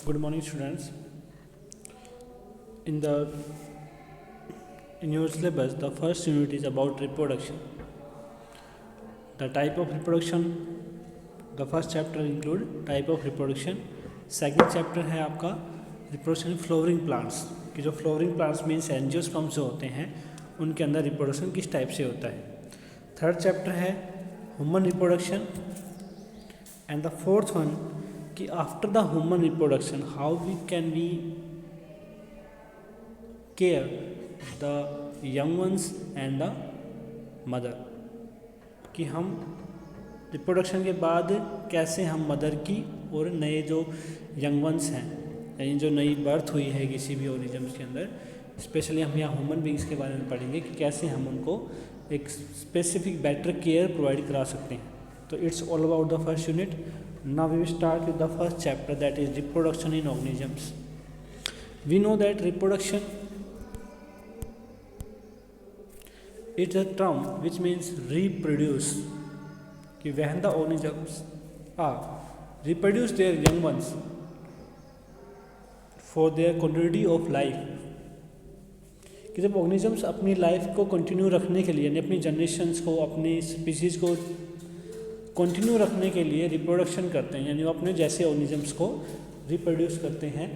Good morning, students. In the in your syllabus, the first unit is about reproduction. The type of reproduction. The first chapter include type of reproduction. Second chapter है आपका reproduction flowering plants कि जो flowering plants means angiosperms जो होते हैं उनके अंदर reproduction किस टाइप से होता है. थर्ड चैप्टर है human reproduction and the fourth one कि after the human reproduction how we can we care the young ones and the mother कि हम रिप्रोडक्शन के बाद कैसे हम मदर की और नए जो यंग वंस हैं यानी जो नई बर्थ हुई है किसी भी ऑर्गेनिजम्स के अंदर, स्पेशली हम यहाँ ह्यूमन बींग्स के बारे में पढ़ेंगे कि कैसे हम उनको एक स्पेसिफिक बेटर केयर प्रोवाइड करा सकते हैं. तो it's all about the first unit. Now we will start with the first chapter that is reproduction in organisms. We know that reproduction it's a term which means reproduce कि when the organisms reproduce their young ones for their continuity of life कि जब organisms अपनी life को continue रखने के लिए यानी अपनी जनरेशन्स को अपनी स्पीसीज़ को कंटिन्यू रखने के लिए रिप्रोडक्शन करते हैं यानी वो अपने जैसे ऑर्गेनिजम्स को रिप्रोड्यूस करते हैं,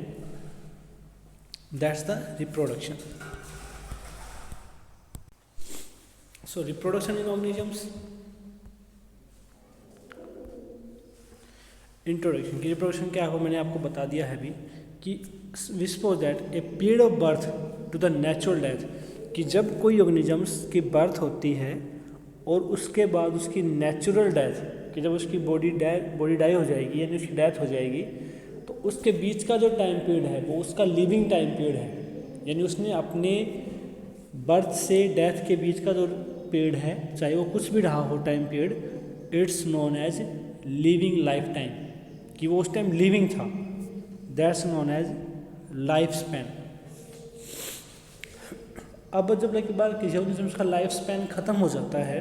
that's the reproduction. So reproduction in organisms. Introduction की रिप्रोडक्शन क्या है मैंने आपको बता दिया है अभी कि we suppose that a period of birth to the natural death कि जब कोई ऑर्गेनिजम्स की बर्थ होती है और उसके बाद उसकी नेचुरल डेथ कि जब उसकी बॉडी डाई हो जाएगी यानी उसकी डेथ हो जाएगी तो उसके बीच का जो टाइम पीरियड है वो उसका लिविंग टाइम पीरियड है यानी उसने अपने बर्थ से डेथ के बीच का जो पीरियड है चाहे वो कुछ भी रहा हो time period, it's known as living life time कि वो उस टाइम लिविंग था, that's known as life span. अब जब एक बार किसी ऑर्गेनिज्म का लाइफ स्पैन ख़त्म हो जाता है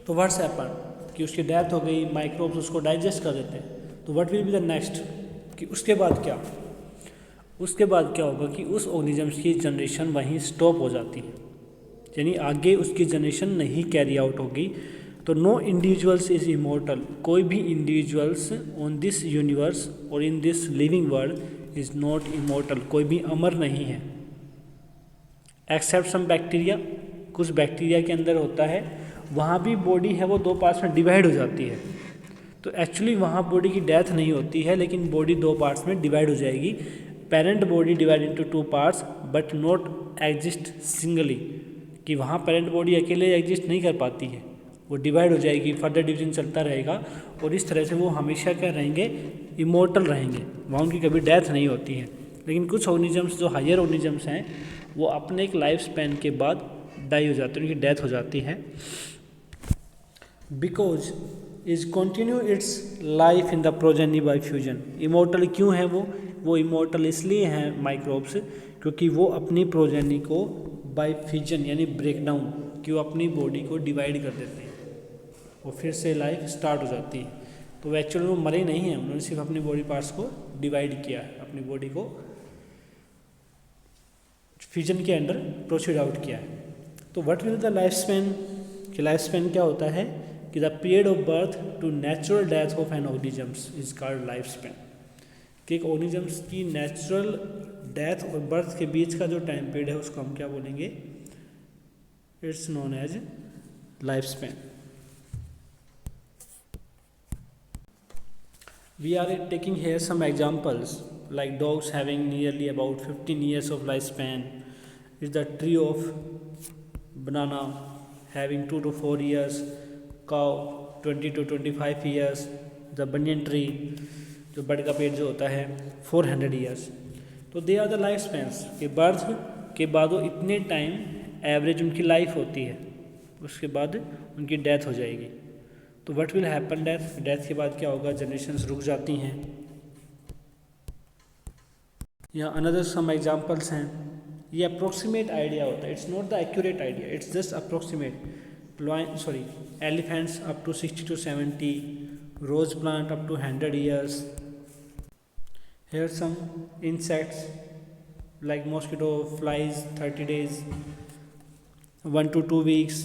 तो व्हाट्स हैपन कि उसकी डेथ हो गई, माइक्रोब्स उसको डाइजेस्ट कर देते हैं, तो what will be the next कि उसके बाद क्या होगा कि उस ऑर्गेनिजम्स की जनरेशन वहीं स्टॉप हो जाती है यानी आगे उसकी जनरेशन नहीं कैरी आउट होगी. तो नो इंडिविजुअल्स इज़ इमोर्टल, कोई भी इंडिविजुअल्स ऑन दिस यूनिवर्स और in this living world is not immortal, कोई भी अमर नहीं है एक्सेप्ट सम बैक्टीरिया. कुछ बैक्टीरिया के अंदर होता है वहाँ भी बॉडी है वो दो पार्ट्स में डिवाइड हो जाती है, तो एक्चुअली वहाँ बॉडी की डेथ नहीं होती है लेकिन बॉडी दो पार्ट्स में डिवाइड हो जाएगी. Parent body divide into two parts but not exist singly कि वहाँ पेरेंट बॉडी अकेले एग्जिस्ट नहीं कर पाती है, वो डिवाइड हो जाएगी, फर्दर डिवीजन चलता रहेगा और इस तरह से वो हमेशा क्या रहेंगे, इमोर्टल रहेंगे, वहाँ उनकी कभी डेथ नहीं होती है. लेकिन कुछ ऑर्गेनिजम्स जो हायर ऑर्गेनिजम्स हैं वो अपने एक लाइफ स्पैन के बाद डाई हो जाते हैं, उनकी डेथ हो जाती है. Because is continue its life in the progeny bye fusion. Immortal क्यों है वो इमोर्टल इसलिए हैं माइक्रोब्स क्योंकि वो अपनी प्रोजेनी को बाय फ्यूजन यानी ब्रेकडाउन कि वो अपनी बॉडी को डिवाइड कर देते हैं, वो फिर से लाइफ स्टार्ट हो जाती है. तो एक्चुअली वो मरे नहीं हैं, उन्होंने सिर्फ अपनी बॉडी पार्ट्स को डिवाइड किया है, अपनी बॉडी को फ्यूजन के अंडर प्रोसीड आउट किया है. तो what will the life span कि लाइफ स्पैन क्या होता है कि the period of birth to natural death of an organisms is called life span कि एक ऑर्गेनिजम्स की नेचुरल डेथ और बर्थ के बीच का जो टाइम पीरियड है उसको हम क्या बोलेंगे, it's known as life span. We are taking here some examples like dogs having nearly about 15 years of lifespan, is the tree of banana having 2 to 4 years, cow 20 to 25 years, the banyan tree जो बड़ का पेड़ जो होता है 400 years. तो they are the life spans के birth के बाद वो इतने टाइम एवरेज उनकी लाइफ होती है, उसके बाद उनकी डेथ हो जाएगी. तो व्हाट विल हैपन डेथ के बाद क्या होगा, जनरेशन्स रुक जाती हैं. यहाँ अनदर सम एग्जांपल्स हैं. ये अप्रोक्सीमेट आइडिया होता है, it's not the accurate idea, it's just approximate. Elephants up to 60 to 70, rose plant up to 100 years, Here some insects like mosquito, flies 30 days, 1 to 2 weeks,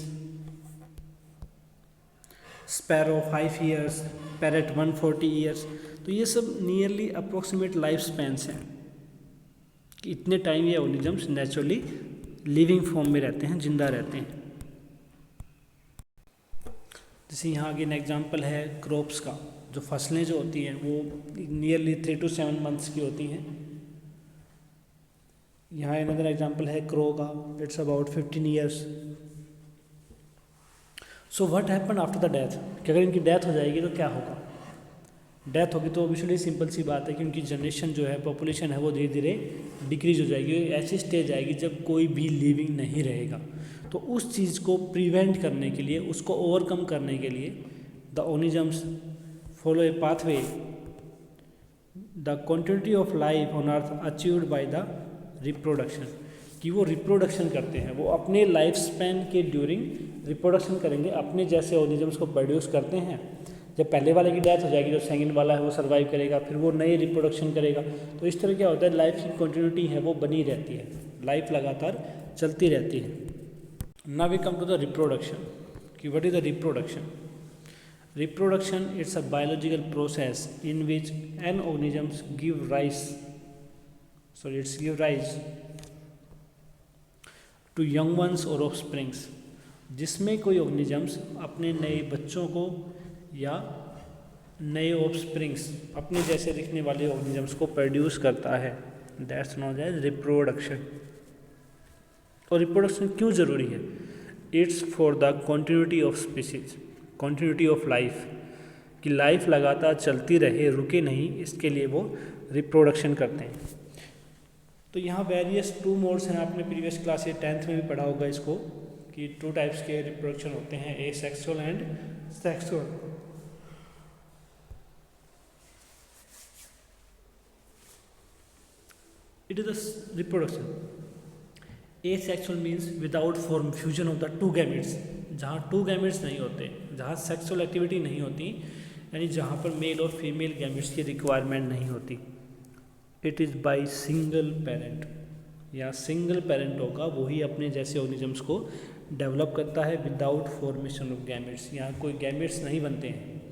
sparrow 5 years, parrot 140 years। तो ये सब nearly approximate life spans हैं कि इतने time ये organisms naturally living form में रहते हैं, जिंदा रहते हैं। जैसे यहाँ आगे एक एग्जांपल है क्रॉप्स का, जो फसलें जो होती हैं वो नियरली 3 to 7 मंथ्स की होती हैं। यहाँ अनदर एग्जांपल है क्रो का, it's about 15 years. So what happen after the death, कि अगर इनकी डेथ हो जाएगी तो क्या होगा। डेथ होगी तो ऑब्वियसली सिंपल सी बात है कि उनकी जनरेशन जो है, पॉपुलेशन है, वो धीरे धीरे डिक्रीज हो जाएगी। ऐसी स्टेज आएगी जब कोई भी लिविंग नहीं रहेगा। तो उस चीज़ को प्रिवेंट करने के लिए, उसको ओवरकम करने के लिए the organisms follow A pathway the continuity of life on earth achieved by the reproduction, कि वो रिप्रोडक्शन करते हैं, वो अपने लाइफ स्पैन के ड्यूरिंग रिप्रोडक्शन करेंगे, अपने जैसे ऑर्गेनिजम्स को प्रोड्यूस करते हैं। जब पहले वाले की डेथ हो जाएगी, जो सेकंड वाला है वो सर्वाइव करेगा, फिर वो नए रिप्रोडक्शन करेगा। तो इस तरह क्या होता है, लाइफ की कंटिन्यूटी है वो बनी रहती है, लाइफ लगातार चलती रहती है। Now we come to the reproduction. What is the reproduction? Reproduction, it's a biological process in which an organisms give rise to young ones or offsprings, जिसमें कोई organisms अपने नए बच्चों को या नए ऑफस्प्रिंग्स, अपने जैसे दिखने वाले organisms को प्रोड्यूस करता है। That's known as reproduction। और रिप्रोडक्शन क्यों ज़रूरी है? It's for the continuity of species, continuity of life, कि लाइफ लगातार चलती रहे, रुके नहीं, इसके लिए वो रिप्रोडक्शन करते हैं। तो यहाँ वेरियस 2 मोड्स हैं, आपने प्रीवियस क्लास 10th में भी पढ़ा होगा इसको, कि 2 टाइप्स के रिप्रोडक्शन होते हैं, asexual and sexual. It is the reproduction asexual means without form fusion of the 2 gametes, जहाँ 2 गैमेट्स नहीं होते, जहाँ सेक्सुअल एक्टिविटी नहीं होती, यानी जहाँ पर मेल और फीमेल गैमेट्स की रिक्वायरमेंट नहीं होती। It is by single parent, या सिंगल पेरेंट होगा वही अपने जैसे ऑर्गेनिजम्स को डेवलप करता है विदाउट फॉर्मेशन ऑफ गैमेट्स। यहाँ कोई गैमेट्स नहीं बनते हैं,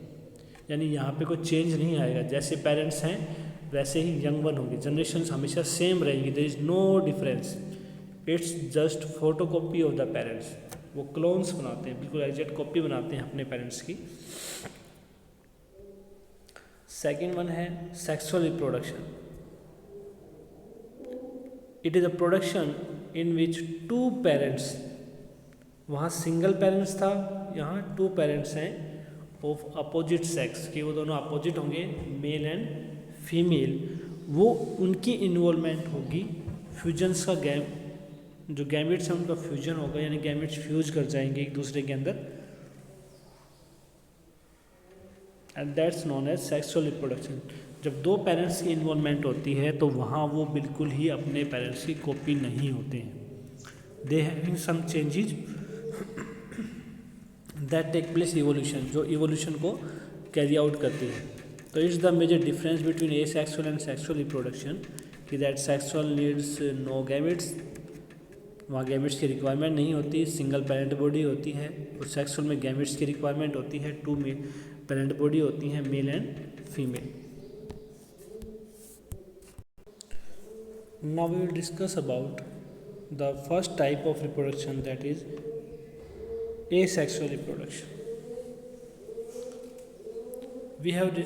यानी यहाँ पे कोई चेंज नहीं आएगा, जैसे पेरेंट्स हैं वैसे ही यंग वन होंगे, जनरेशन हमेशा सेम रहेंगी, there is no difference. It's just photocopy of the parents, वो क्लोन्स बनाते हैं, बिल्कुल एग्जैक्ट कॉपी बनाते हैं अपने पेरेंट्स की। सेकेंड वन है sexual reproduction. It is a production in which 2 parents, वहाँ सिंगल पेरेंट्स था, यहाँ 2 पेरेंट्स हैं ऑफ अपोजिट सेक्स, कि वो दोनों अपोजिट होंगे, मेल एंड फीमेल। वो उनकी इन्वॉल्वमेंट होगी, फ्यूजन्स का जो गैमेट्स हैं उनका फ्यूजन होगा, यानी गैमेट्स फ्यूज कर जाएंगे एक दूसरे के अंदर, and that's known as sexual reproduction. जब 2 पेरेंट्स की इन्वॉल्वमेंट होती है तो वहाँ वो बिल्कुल ही अपने पेरेंट्स की कॉपी नहीं होते हैं, they having some changes that take place evolution, जो इवोल्यूशन को कैरी आउट करती है। तो it's the major difference between asexual and sexual reproduction, कि that sexual needs no gametes, वहाँ गैमेट्स की रिक्वायरमेंट नहीं होती, सिंगल पेरेंट बॉडी होती है, और सेक्सुअल में गैमेट्स की रिक्वायरमेंट होती है, 2 पेरेंट बॉडी होती हैं, male and female. Now we will discuss about the first type of reproduction, that is asexual reproduction. We have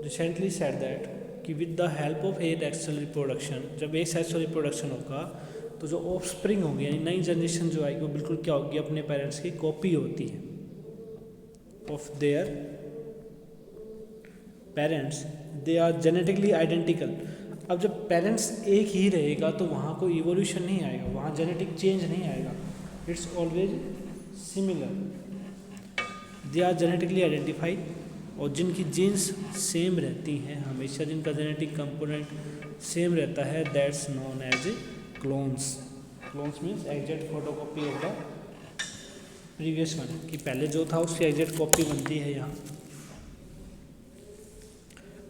recently said that कि with the help of asexual reproduction, जब asexual reproduction होगा तो जो offspring होगी, यानी नई generation जो आएगी, वो बिल्कुल क्या होगी, अपने पेरेंट्स की कॉपी होती है of their parents, they are genetically identical. अब जब पेरेंट्स एक ही रहेगा तो वहाँ कोई इवोल्यूशन नहीं आएगा, वहाँ जेनेटिक चेंज नहीं आएगा, it's always similar, they are genetically identified. और जिनकी जीन्स सेम रहती हैं हमेशा, जिनका जेनेटिक कंपोनेंट सेम रहता है, that's known as clones. Clones means exact photocopy of the previous one, कि पहले जो था उसकी एग्जैक्ट कॉपी बनती है यहाँ।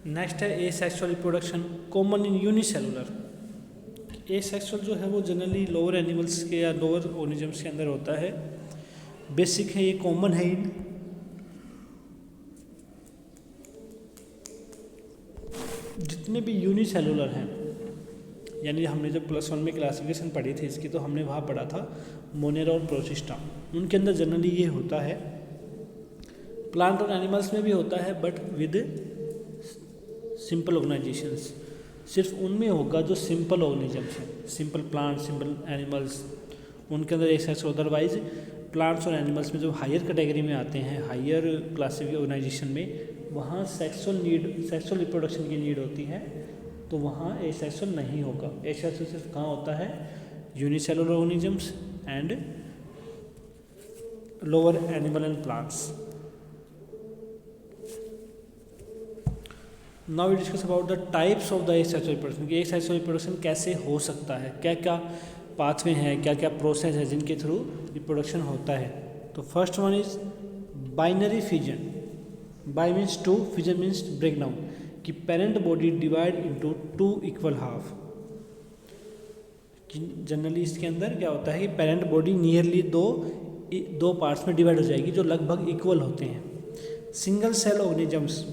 नेक्स्ट है asexual reproduction common in unicellular. Asexual जो है वो जनरली लोअर एनिमल्स के या लोअर ऑर्गेनिजम्स के अंदर होता है, बेसिक है, ये कॉमन है इन जितने भी यूनिसेलुलर हैं। यानी हमने जब +1 में क्लासिफिकेशन पढ़ी थी इसकी, तो हमने वहाँ पढ़ा था मोनेरा और प्रोटिस्टा, उनके अंदर जनरली ये होता है। प्लांट और एनिमल्स में भी होता है बट विद सिंपल ऑर्गेनाइजेशंस, सिर्फ उनमें होगा जो सिंपल ऑर्गेनिजम्स हैं, सिंपल प्लांट, सिंपल एनिमल्स, उनके अंदर एसेक्सुअल। अदरवाइज प्लांट्स और एनिमल्स में जो हायर कैटेगरी में आते हैं, हायर क्लासिफिक ऑर्गेनाइजेशन में, वहाँ सेक्सुअल रिप्रोडक्शन की नीड होती है, तो वहाँ एसेक्सुअल नहीं होगा। एसेक्सुअल सिर्फ कहाँ होता है? Unicellular organisms and lower animal and plants. Now we discuss about the types of the asexual reproduction, कि एसेक्सुअल रिप्रोडक्शन कैसे हो सकता है, क्या क्या पाथवे हैं, क्या क्या प्रोसेस है जिनके थ्रू रिप्रोडक्शन होता है। तो first one is binary fission. Bi means two, fission means break down, कि parent body divide into 2 equal half. Generally इसके अंदर क्या होता है कि पेरेंट बॉडी नियरली दो पार्ट्स में डिवाइड हो जाएगी जो लगभग इक्वल होते हैं। Single cell organisms,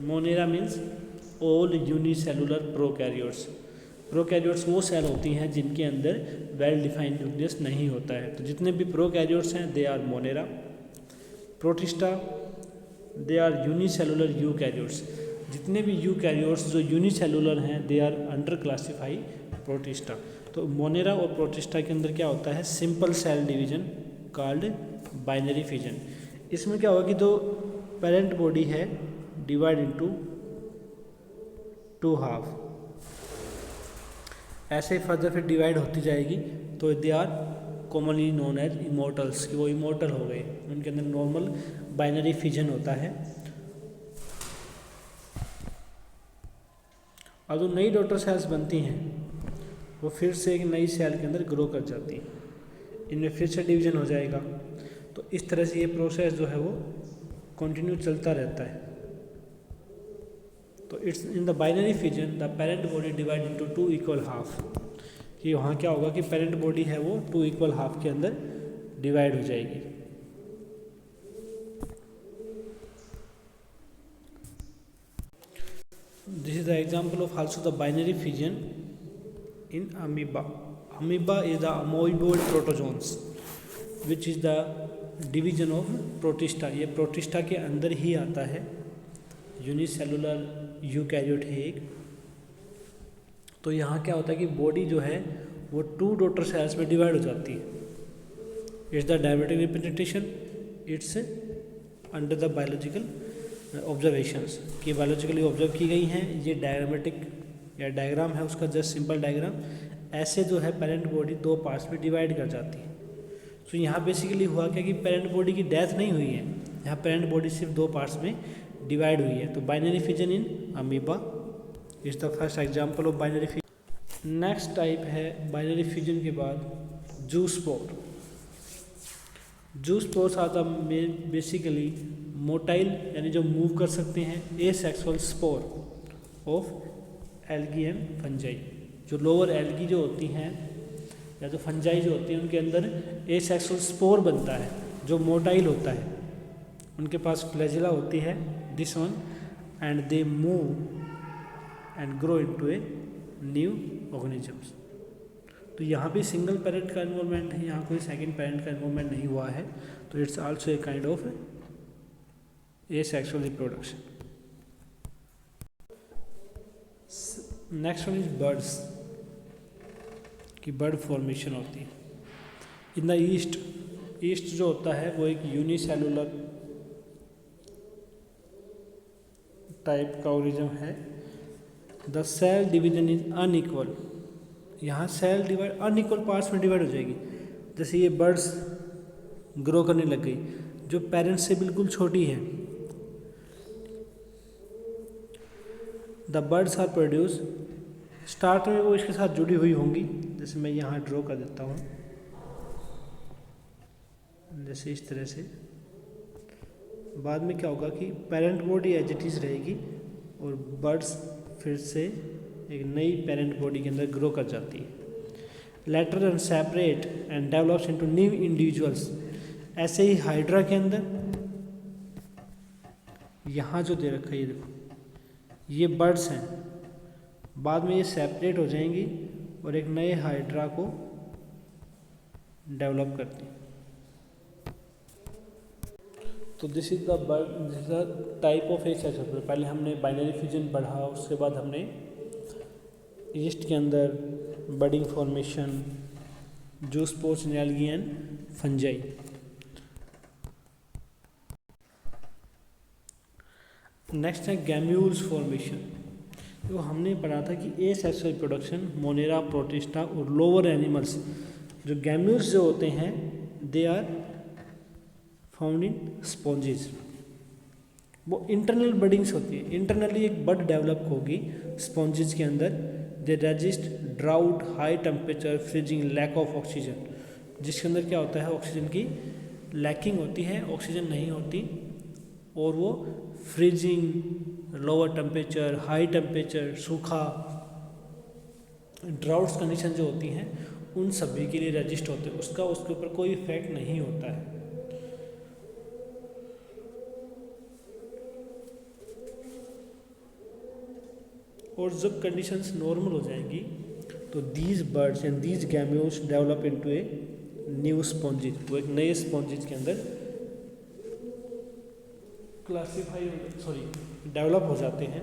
monera means all unicellular prokaryotes. Prokaryotes वो सेल होती हैं जिनके अंदर वेल डिफाइंड न्यूक्लियस नहीं होता है। तो जितने भी प्रोकैरियोट्स हैं they are Monera. Protista they are unicellular eukaryotes. जितने भी यूकैरियोट्स जो यूनिसेलुलर हैं they are under classify Protista. तो मोनेरा और प्रोटिस्टा के अंदर क्या होता है? Simple cell division called binary fission. इसमें क्या होगा कि जो पेरेंट बॉडी है डिवाइड इनटू 2 हाफ, ऐसे फर्दर फिर डिवाइड होती जाएगी। तो they are commonly known as immortals, कि वो इमोर्टल हो गए, उनके अंदर नॉर्मल बाइनरी फिजन होता है। और जो नई डॉटर सेल्स बनती हैं वो फिर से एक नई सेल के अंदर ग्रो कर जाती हैं, इनमें फिर से डिवीजन हो जाएगा। तो इस तरह से ये प्रोसेस जो है वो कंटिन्यू चलता रहता है। तो it's in the binary fission the parent body divide into 2 equal half, कि वहाँ क्या होगा कि पेरेंट बॉडी है वो 2 इक्वल हाफ के अंदर डिवाइड हो जाएगी। This is the example of also the binary fission in amoeba. Amoeba is the amoeboid protozoans which is the division of protista. ये प्रोटिस्टा के अंदर ही आता है, यूनिसेलुलर यूकैरियोट है एक। तो यहाँ क्या होता है कि बॉडी जो है वो 2 डॉटर सेल्स में डिवाइड हो जाती है। It's the diametric representation, it's under the biological observations, कि बायोलॉजिकली ऑब्जर्व की गई हैं। ये डायग्रामेटिक या डायग्राम है उसका, जस्ट सिंपल डायग्राम। ऐसे जो है पेरेंट बॉडी 2 पार्ट्स में डिवाइड कर जाती है। तो यहाँ बेसिकली हुआ क्या कि पेरेंट बॉडी की डेथ नहीं हुई है, यहाँ पेरेंट बॉडी सिर्फ 2 पार्ट्स में डिवाइड हुई है। तो binary fission in amoeba is the first example of binary fission. Next type है बाइनरी फिजन के बाद zoospore. Zoospores are the basically motile, यानी जो मूव कर सकते हैं, asexual spore of algae and fungi. जो लोअर एल्गी जो होती हैं या जो फंजाई जो होती हैं उनके अंदर एसेक्सुअल स्पोर बनता है जो मोटाइल होता है। उनके पास फ्लैजिला होती है, this one, and they move and grow into a new organisms. तो यहाँ भी सिंगल पेरेंट का इन्वॉल्वमेंट है, यहाँ कोई सेकंड पेरेंट का इन्वॉल्वमेंट नहीं हुआ है। तो it's also a kind of asexual reproduction. Next one is birds, की बर्ड फॉर्मेशन होती है इन द ईस्ट। ईस्ट जो होता है वो एक यूनिसेलुलर टाइप का ऑर्गेनिज्म है। The cell division is unequal. यहाँ सेल डिवाइड अनइक्वल पार्ट्स में डिवाइड हो जाएगी। जैसे ये बर्ड्स ग्रो करने लग गई जो पेरेंट्स से बिल्कुल छोटी है। The buds are produce, start में वो इसके साथ जुड़ी हुई होंगी, जैसे मैं यहाँ ड्रॉ कर देता हूँ, जैसे इस तरह से बाद में क्या होगा कि parent body as it is रहेगी और बर्ड्स फिर से एक नई पेरेंट बॉडी के अंदर ग्रो कर जाती है। Later and separate and develops into new individuals. ऐसे ही हाइड्रा के अंदर यहाँ जो दे रखा है ये देखो, ये बर्ड्स हैं, बाद में ये सेपरेट हो जाएंगी और एक नए हाइड्रा को डेवलप करती हैं। तो this is the type of asexual. पहले हमने बाइनरी फ्यूजन पढ़ा, उसके बाद हमने ईस्ट के अंदर budding formation, zoospores, algae and fungi. Next है गैम्यूल्स फॉर्मेशन। तो हमने पढ़ा था कि एसेक्सुअल रिप्रोडक्शन मोनेरा, प्रोटिस्टा और लोअर एनिमल्स, जो गैम्यूल्स जो होते हैं they are found in sponges. वो इंटरनल बडिंग्स होती है, इंटरनली एक बड डेवलप होगी स्पॉन्जेस के अंदर। They resist drought, high temperature, freezing, lack of oxygen, जिसके अंदर क्या होता है ऑक्सीजन की लैकिंग होती है, ऑक्सीजन नहीं होती, और वो freezing, lower temperature, high temperature, सूखा, ड्राउट्स कंडीशन जो होती हैं उन सभी के लिए रजिस्ट होते हैं, उसका उसके ऊपर कोई इफेक्ट नहीं होता है। और जब कंडीशंस नॉर्मल हो जाएंगी तो these birds and these gemmules develop into a new sponges, वो एक नए स्पॉन्जेस के अंदर डेवलप हो जाते हैं।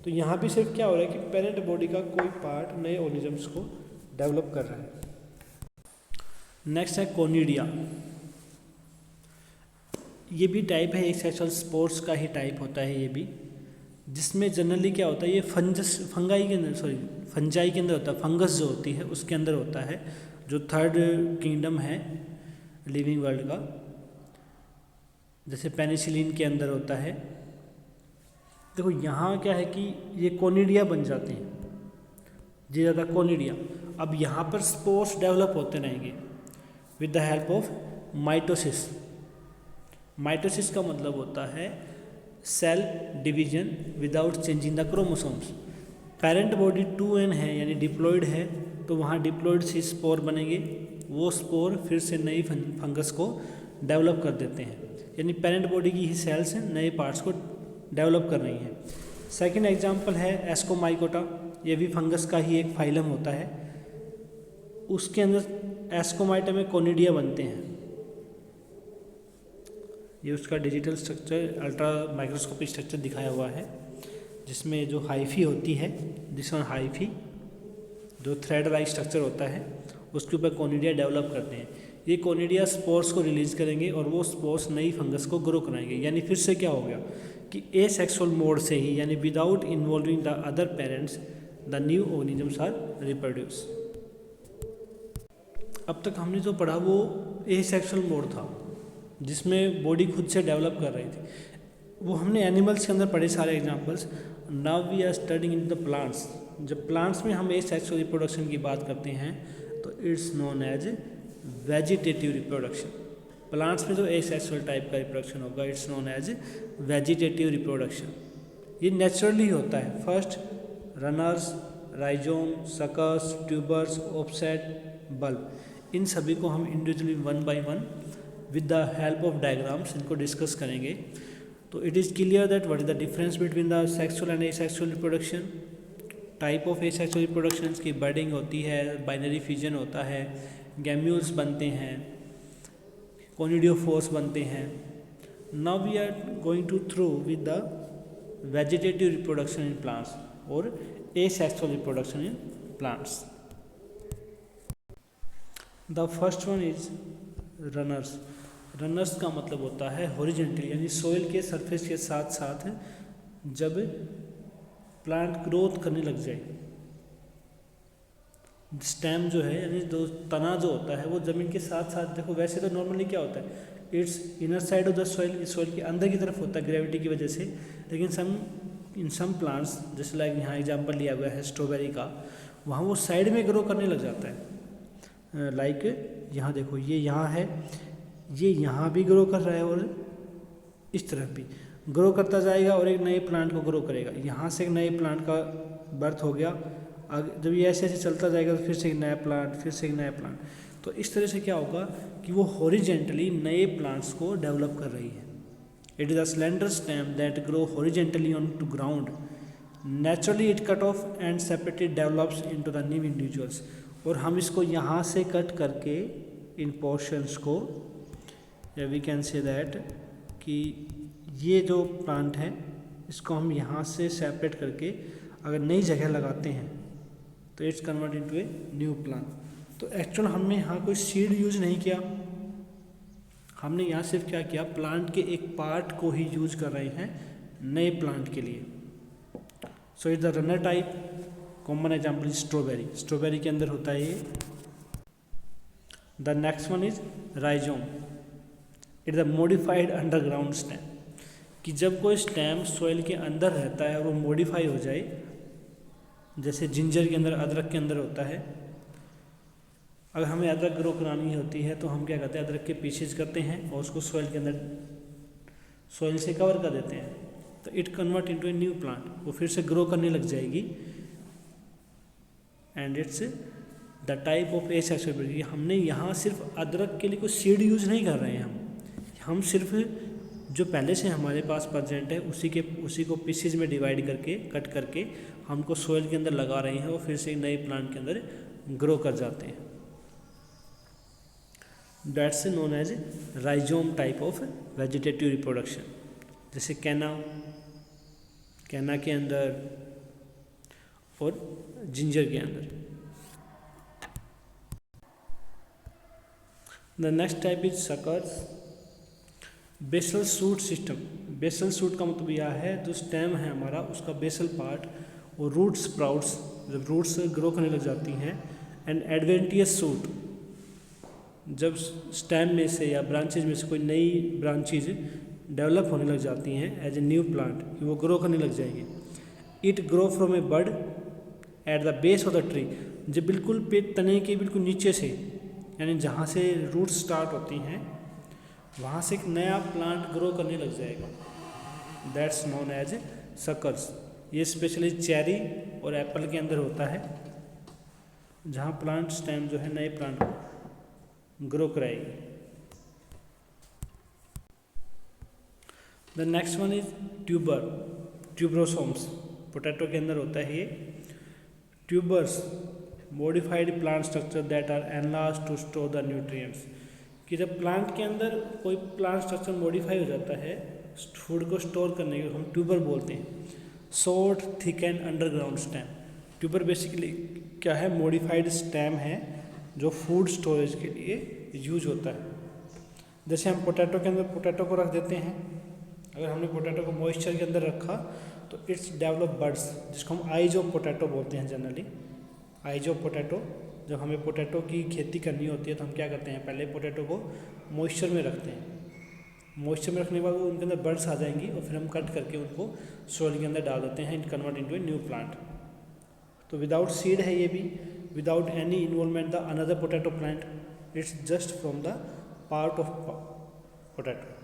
तो यहाँ भी सिर्फ क्या हो रहा है कि पेरेंट बॉडी का कोई पार्ट नए ऑर्गेनिजम्स को डेवलप कर रहा है। नेक्स्ट है कोनिडिया। ये भी टाइप है, एक सेक्सुअल स्पोर्ट्स का ही टाइप होता है ये भी, जिसमें जनरली क्या होता है ये फंजाई के अंदर होता है, फंगस जो होती है उसके अंदर होता है, जो थर्ड किंगडम है लिविंग वर्ल्ड का, जैसे पेनिसिलिन के अंदर होता है। देखो यहाँ क्या है कि ये कोनिडिया बन जाते हैं, जी ज़्यादा कोनिडिया। अब यहाँ पर स्पोर्स डेवलप होते रहेंगे with the help of mitosis. Mitosis का मतलब होता है cell division without changing the chromosomes. Parent body 2n है यानी डिप्लॉयड है, तो वहाँ डिप्लॉयड से स्पोर बनेंगे, वो स्पोर फिर से नई फंगस को डेवलप कर देते हैं, यानी पेरेंट बॉडी की ही सेल्स नए पार्ट्स को डेवलप कर रही हैं। सेकंड एग्जांपल है एस्कोमाइकोटा, ये भी फंगस का ही एक फाइलम होता है, उसके अंदर एस्कोमाइटा में कोनिडिया बनते हैं। ये उसका digital structure, ultra microscopic structure दिखाया हुआ है, जिसमें जो हाइफी होती है, दिस वन हाइफी, जो थ्रेड लाइक स्ट्रक्चर होता है, उसके ऊपर कोनिडिया डेवलप करते हैं। ये कोनिडिया स्पोर्स को रिलीज करेंगे और वो स्पोर्स नई फंगस को ग्रो कराएंगे। यानी फिर से क्या हो गया कि एसेक्सुअल मोड से ही, यानी without involving the other parents, the new organisms are reproduce. अब तक हमने जो पढ़ा वो एसेक्सुअल मोड था, जिसमें बॉडी खुद से डेवलप कर रही थी, वो हमने एनिमल्स के अंदर पढ़े सारे examples. Now we are studying in the plants. जब प्लांट्स में हम एसेक्सुअल रिप्रोडक्शन की बात करते हैं तो it's known as vegetative reproduction. Plants में जो एसेक्सुअल टाइप का रिप्रोडक्शन होगा it's known as vegetative reproduction. ये नेचुरली होता है। First runners, rhizome, suckers, tubers, offset, bulb, इन सभी को हम individually one by one with the help of diagrams इनको डिस्कस करेंगे। तो it is clear that what is the difference between the sexual and asexual reproduction. Type of asexual reproduction की बर्डिंग होती है, बाइनरी फ्यूजन होता है, गैम्यूल्स बनते हैं, कोनिडियोफोर्स बनते हैं। Now we are going to through with the vegetative reproduction in plants और asexual reproduction in plants. The first one is runners. Runners का मतलब होता है हॉरिजॉन्टल, यानी सोइल के सरफेस के साथ साथ जब प्लांट ग्रोथ करने लग जाए, स्टेम जो है यानी जो तना जो होता है वो ज़मीन के साथ साथ, देखो वैसे तो नॉर्मली क्या होता है it's inner side of the soil, soil के अंदर की तरफ होता है ग्रेविटी की वजह से, लेकिन इन सम प्लांट्स जैसे लाइक यहाँ एग्जांपल लिया गया है स्ट्रॉबेरी का, वहाँ वो साइड में ग्रो करने लग जाता है। लाइक यहाँ देखो ये यहाँ है, ये यहाँ भी ग्रो कर रहा है और इस तरफ भी ग्रो करता जाएगा और एक नए प्लांट को ग्रो करेगा। यहाँ से एक नए प्लांट का बर्थ हो गया, जब ये ऐसे ऐसे चलता जाएगा तो फिर से एक नया प्लांट, फिर से एक नया प्लांट। तो इस तरह से क्या होगा कि वो हॉरिजेंटली नए प्लांट्स को डेवलप कर रही है। It is a slender stem that grow horizontally on to ground, naturally it cut off and separated develops into the new individuals. और हम इसको यहाँ से कट करके इन पोर्शंस को, या वी कैन से दैट कि ये जो प्लांट है इसको हम यहाँ से सेपरेट करके अगर नई जगह लगाते हैं तो it's convert into a new plant. तो एक्चुअल हमने यहाँ कोई सीड यूज नहीं किया, हमने यहाँ सिर्फ क्या किया, प्लांट के एक पार्ट को ही यूज कर रहे हैं नए प्लांट के लिए। So it's the runner type. Common example is strawberry, strawberry के अंदर होता है ये। The next one is rhizome, it the modified underground stem, कि जब कोई स्टेम सॉइल के अंदर रहता है और वो मॉडिफाई हो जाए, जैसे जिंजर के अंदर, अदरक के अंदर होता है। अगर हमें अदरक ग्रो करानी होती है तो हम क्या करते हैं, अदरक के पीसेज करते हैं और उसको सॉइल के अंदर, सॉइल से कवर कर देते हैं, तो it convert into a new plant, वो फिर से ग्रो करने लग जाएगी। And it's the type of asexual. हमने यहाँ सिर्फ अदरक के लिए कोई सीड यूज नहीं कर रहे हैं, हम सिर्फ जो पहले से हमारे पास प्रेजेंट है उसी को पीसेज में डिवाइड करके, कट करके हमको सॉइल के अंदर लगा रहे हैं और फिर से एक नए प्लांट के अंदर ग्रो कर जाते हैं। That's known as rhizome type of vegetative reproduction. जैसे कैना के अंदर और जिंजर के अंदर। The next type is suckers, basal shoot system. Basal shoot का मतलब यह है जो स्टेम है हमारा, उसका बेसल पार्ट और रूट स्प्राउट्स, जब रूट्स ग्रो करने लग जाती हैं। एंड एडवेंटियस सूट, जब स्टेम में से या ब्रांचेज में से कोई नई ब्रांचेज डेवलप होने लग जाती हैं एज ए न्यू प्लांट, कि वो ग्रो करने लग जाएंगे। It grow from a bud at the base of the tree, जब बिल्कुल तने के बिल्कुल नीचे से, यानी जहाँ से रूट्स स्टार्ट होती हैं वहाँ से एक नया प्लांट ग्रो करने लग जाएगा। That's known as suckers. ये स्पेशली चेरी और एप्पल के अंदर होता है, जहाँ प्लांट स्टेम जो है नए प्लांट को ग्रो कराएगी। The next one is tuberosums. Potato के अंदर होता है ये। Tubers, modified plant structure that are enlarged to store the nutrients, कि जब प्लांट के अंदर कोई प्लांट स्ट्रक्चर मॉडिफाई हो जाता है फूड को स्टोर करने के, हम ट्यूबर बोलते हैं। Short thick and underground stem. Tuber basically क्या है, मॉडिफाइड स्टेम है जो फूड स्टोरेज के लिए यूज होता है। जैसे हम पोटैटो के अंदर पोटैटो को रख देते हैं, अगर हमने पोटैटो को मॉइस्चर के अंदर रखा तो इट्स डेवलप बड्स, जिसको हम आइज ऑफ पोटैटो बोलते हैं जनरली। आइज ऑफ पोटैटो, जब हमें पोटैटो की खेती करनी होती है तो हम क्या करते हैं, पहले पोटैटो को मॉइस्चर में रखते हैं। मॉइस्चर में रखने के बाद वो उनके अंदर बर्ड्स आ जाएंगी और फिर हम कट करके उनको सॉइल के अंदर डाल देते हैं, in convert into a new plant. तो विदाउट सीड है ये भी, without any involvement the another potato plant, it's just from the part of potato.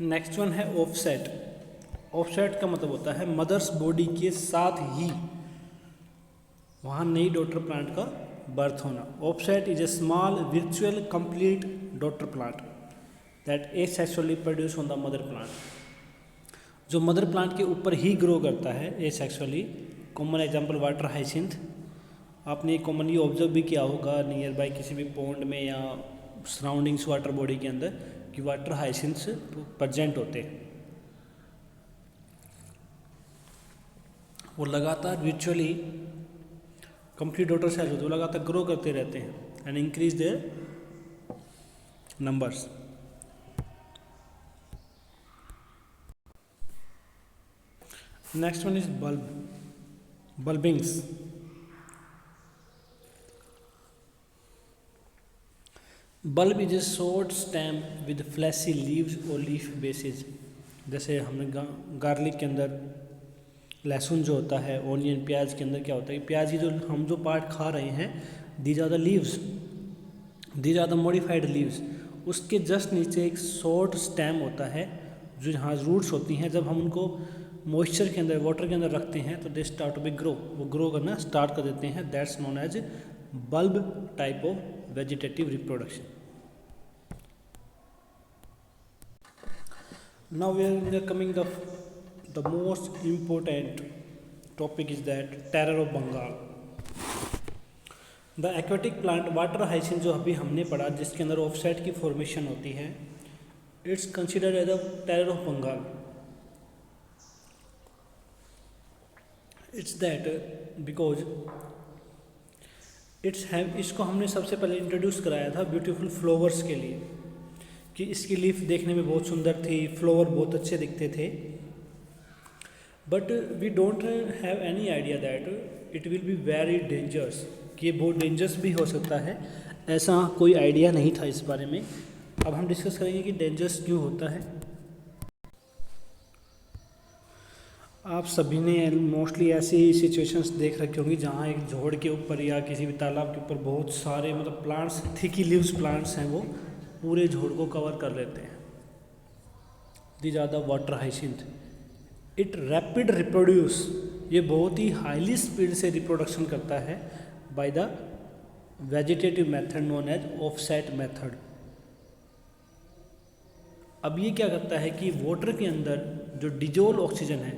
Next one है ऑफसेट। ऑफसेट का मतलब होता है मदर्स बॉडी के साथ ही वहाँ नई डॉटर प्लांट का बर्थ होना। Offset is a small virtual complete daughter plant that asexually produce on the mother plant, जो मदर प्लांट के ऊपर ही ग्रो करता है asexually. Common example water hyacinth. आपने कॉमनली ऑब्जर्व भी किया होगा नियर बाय किसी भी पॉन्ड में या सराउंडिंग्स वाटर बॉडी के अंदर कि वाटर हाइसिंथ्स प्रेजेंट होते हैं। वो लगातार विर्चुअली कंप्लीट डॉटर सेल्स होते हैं, वो लगातार ग्रो करते रहते हैं and increase their numbers. Next one is bulbings. Bulb is a short stem with fleshy leaves और लीफ बेसिस। जैसे हमने गार्लिक के अंदर, लहसुन जो होता है, ऑनियन, प्याज के अंदर क्या होता है, प्याज की जो हम जो पार्ट खा रहे हैं, these are the leaves, these are the modified leaves, उसके जस्ट नीचे एक शॉर्ट स्टेम होता है, जो यहाँ रूट्स होती हैं। जब हम उनको मॉइस्चर के अंदर, वाटर के अंदर रखते हैं तो they start to be grow, वो ग्रो करना स्टार्ट कर देते हैं। That's known as bulb type of vegetative reproduction. Now we are coming the most important topic is that terror of Bengal. The aquatic plant water hyacinth जो अभी हमने पढ़ा, जिसके अंदर ऑफसेट की फॉर्मेशन होती है, it's considered as the terror of Bengal. It's that because इसको हमने सबसे पहले इंट्रोड्यूस कराया था ब्यूटीफुल फ्लावर्स के लिए, कि इसकी लीफ देखने में बहुत सुंदर थी, फ्लावर बहुत अच्छे दिखते थे। But we don't have any idea that it will be very dangerous, कि ये बहुत डेंजरस भी हो सकता है, ऐसा कोई आइडिया नहीं था इस बारे में। अब हम डिस्कस करेंगे कि डेंजरस क्यों होता है। आप सभी ने मोस्टली ऐसी सिचुएशंस देख रखी होंगी जहाँ एक झोड़ के ऊपर या किसी भी तालाब के ऊपर बहुत सारे मतलब प्लांट्स, थिकी लीव्स प्लांट्स हैं, वो पूरे झोड़ को कवर कर लेते हैं। These are the water hyacinth. It rapid reproduce, ये बहुत ही हाईली स्पीड से रिप्रोडक्शन करता है by the vegetative method known as offset method. अब ये क्या करता है कि वाटर के अंदर जो डिजोल्व ऑक्सीजन है,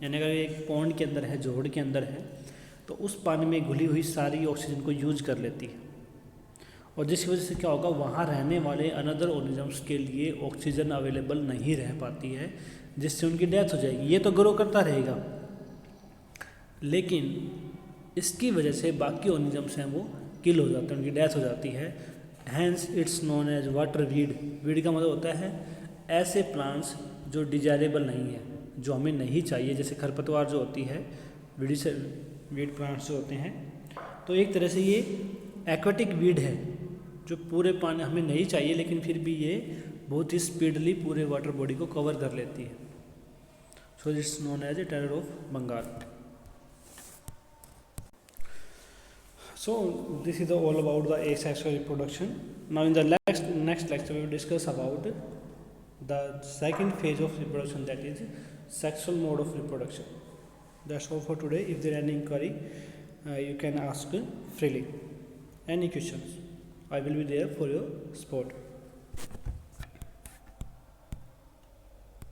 यानी अगर एक पॉन्ड के अंदर है, जोड़ के अंदर है, तो उस पानी में घुली हुई सारी ऑक्सीजन को यूज कर लेती है, और जिसकी वजह से क्या होगा, वहाँ रहने वाले अनदर ऑर्गेनिजम्स के लिए ऑक्सीजन अवेलेबल नहीं रह पाती है, जिससे उनकी डेथ हो जाएगी। ये तो ग्रो करता रहेगा, लेकिन इसकी वजह से बाकी ऑर्गेनिजम्स हैं वो किल हो जाते हैं, उनकी डेथ हो जाती है। Hence it's known as water weed. Weed का मतलब होता है ऐसे प्लांट्स जो डिजायरेबल नहीं है, जो हमें नहीं चाहिए, जैसे खरपतवार जो होती है, वीड प्लांट्स जो होते हैं। तो एक तरह से ये एक्वेटिक वीड है, जो पूरे पानी हमें नहीं चाहिए, लेकिन फिर भी ये बहुत ही स्पीडली पूरे वाटर बॉडी को कवर कर लेती है। So it's known as a terror of Bengal. So this is all about the asexual reproduction. Now in the next lecture we will discuss about the second phase of reproduction, that is sexual mode of reproduction. That's all for today. If there are any inquiry, you can ask freely. Any questions, I will be there for your support.